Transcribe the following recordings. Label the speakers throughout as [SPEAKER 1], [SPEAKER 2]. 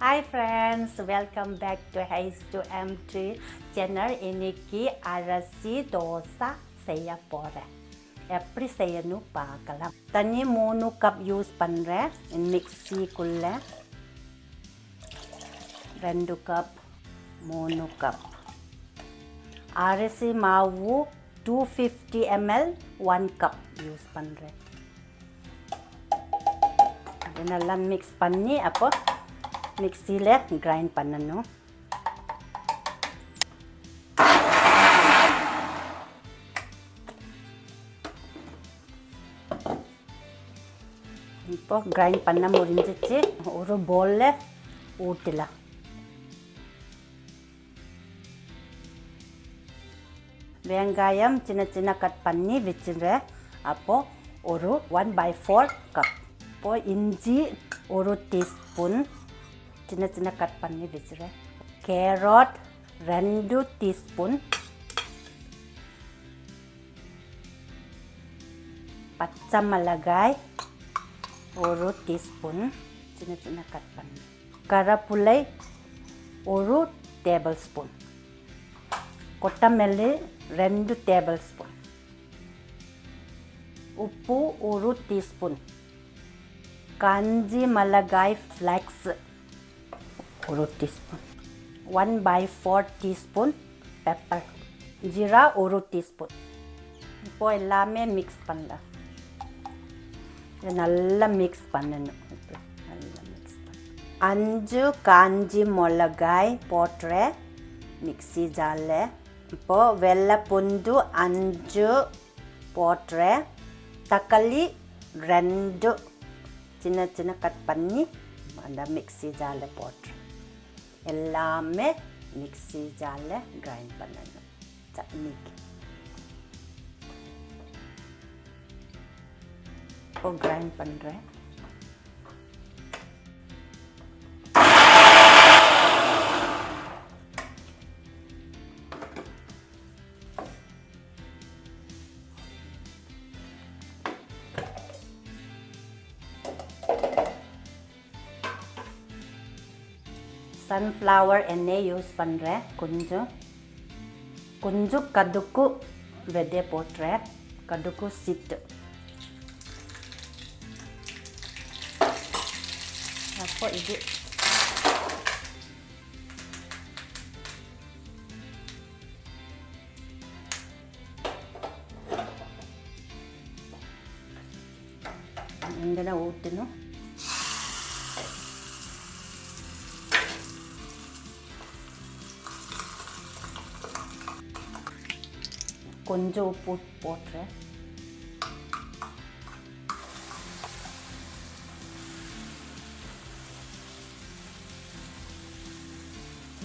[SPEAKER 1] Hi friends, welcome back to H2M3 Channel. இன்னைக்கு அரிசி தோசை செய்ய போறேன். எப்படி செய்யணும் பார்க்கலாம். தண்ணி 3 கப் யூஸ் பண்றேன். மிக்ஸிக்குள்ள 2 கப் 3 கப் அரிசி மாவு 250 ml 1 கப் யூஸ் பண்றேன். அது நல்லா மிக்ஸ் பண்ணி அப்போ மிக்ஸில கிரைண்ட் பண்ணணும். இப்போ கிரைண்ட் பண்ண முடிஞ்சிச்சு. ஒரு பவுல்ல ஊற்றலாம். வெங்காயம் சின்ன சின்ன கட் பண்ணி வச்சுருவேன். அப்போ ஒரு 1/4 கப். இப்போ இஞ்சி ஒரு டீஸ்பூன் சின்ன சின்ன கட் பண்ணி வச்சுருவேன். கேரட் 2 டீஸ்பூன், பச்சை மிளகாய் ஒரு டீஸ்பூன் சின்ன சின்ன கட் பண்ணி, கருவேப்பிலை ஒரு டேபிள் ஸ்பூன், கொத்தமல்லி 2 டேபிள் ஸ்பூன், உப்பு ஒரு டீஸ்பூன், காஞ்சி மிளகாய் ஃப்ளேக்ஸ் ஒரு டீஸ்பூன், 1/4 டீஸ்பூன் பெப்பர், ஜீரா ஒரு டீஸ்பூன். இப்போ எல்லாமே மிக்ஸ் பண்ணலாம். நல்லா மிக்ஸ் பண்ணணும். நல்லா மிக்ஸ் பண்ண 5 காஞ்சி மிளகாய் போட்டுறேன் மிக்ஸி ஜாரில். இப்போ வெள்ளை பூண்டு 5 போட்டுறேன். தக்காளி 2 சின்ன சின்ன கட் பண்ணி அந்த மிக்ஸி ஜாரில் போட்டுறேன். எல்லாமே மிக்ஸி ஜாரில் கிரைண்ட் பண்ணணும் சட்னிக்கு. இப்போ கிரைண்ட் பண்ணுறேன். சன்ஃப்ளவர் எண்ணெய் யூஸ் பண்ணுறேன். கொஞ்சம் கடுகு விதை போட்டுறேன். கடுகு சீட்டு. அப்போ இது இங்கே ஊற்றணும். கொஞ்சம் உப்பு போட்டுறேன்.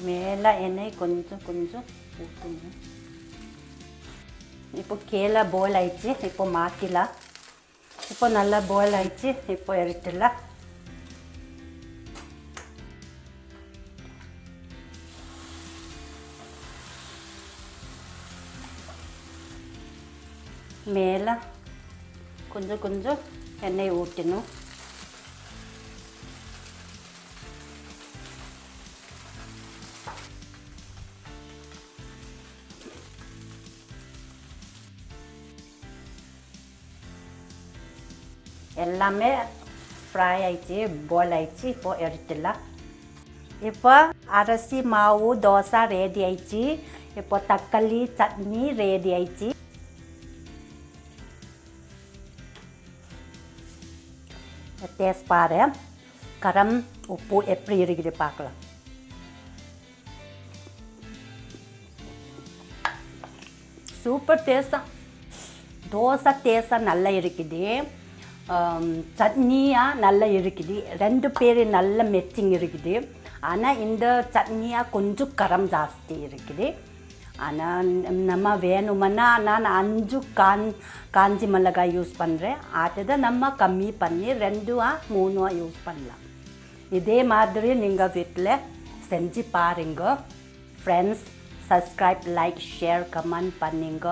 [SPEAKER 1] மேலே எண்ணெய் கொஞ்சம் ஊற்றணும். இப்போ கீழே பாயில் ஆயிடுச்சு. இப்போ மாற்றிலாம். இப்போ நல்லா பாயில் ஆயிடுச்சு. இப்போ எடுத்துடலாம். மேலே கொஞ்சம் எண்ணெய் ஊற்றணும். எல்லாமே ஃப்ரை ஆயிடுச்சு, பாயில் ஆயிடுச்சு. இப்போ எடுத்துடலாம். இப்போ அரிசி மாவு தோசை ரெடி ஆயிடுச்சு. இப்போ தக்காளி சட்னி ரெடி ஆயிடுச்சு. டேஸ்ட் பாரு. காரம் உப்பு எப்படி இருக்குது பார்க்கலாம். சூப்பர் டேஸ்டா. தோசை டேஸ்டாக நல்லா இருக்குது. சட்னியாக நல்லா இருக்குது. 2 பேர் நல்ல மெச்சிங் இருக்குது. ஆனால் இந்த சட்னியாக கொஞ்சம் காரம் ஜாஸ்தி இருக்குது. ஆனால் நம்ம வேணுமன்னா நான் 5 காஞ்சி மிளகாய் யூஸ் பண்ணுறேன். அதை நம்ம கம்மி பண்ணி 2-3 யூஸ் பண்ணலாம். இதே மாதிரி நீங்கள் வீட்டில் செஞ்சு பாருங்க. Friends, subscribe, like, share, comment பண்ணுங்க.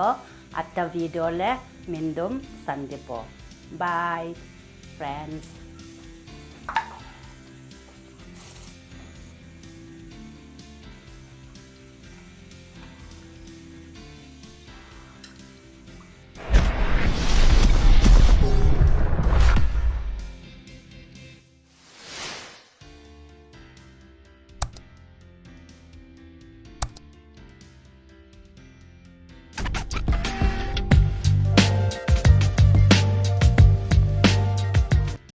[SPEAKER 1] அடுத்த வீடியோவில் மீண்டும் சந்திப்போம். Bye, friends.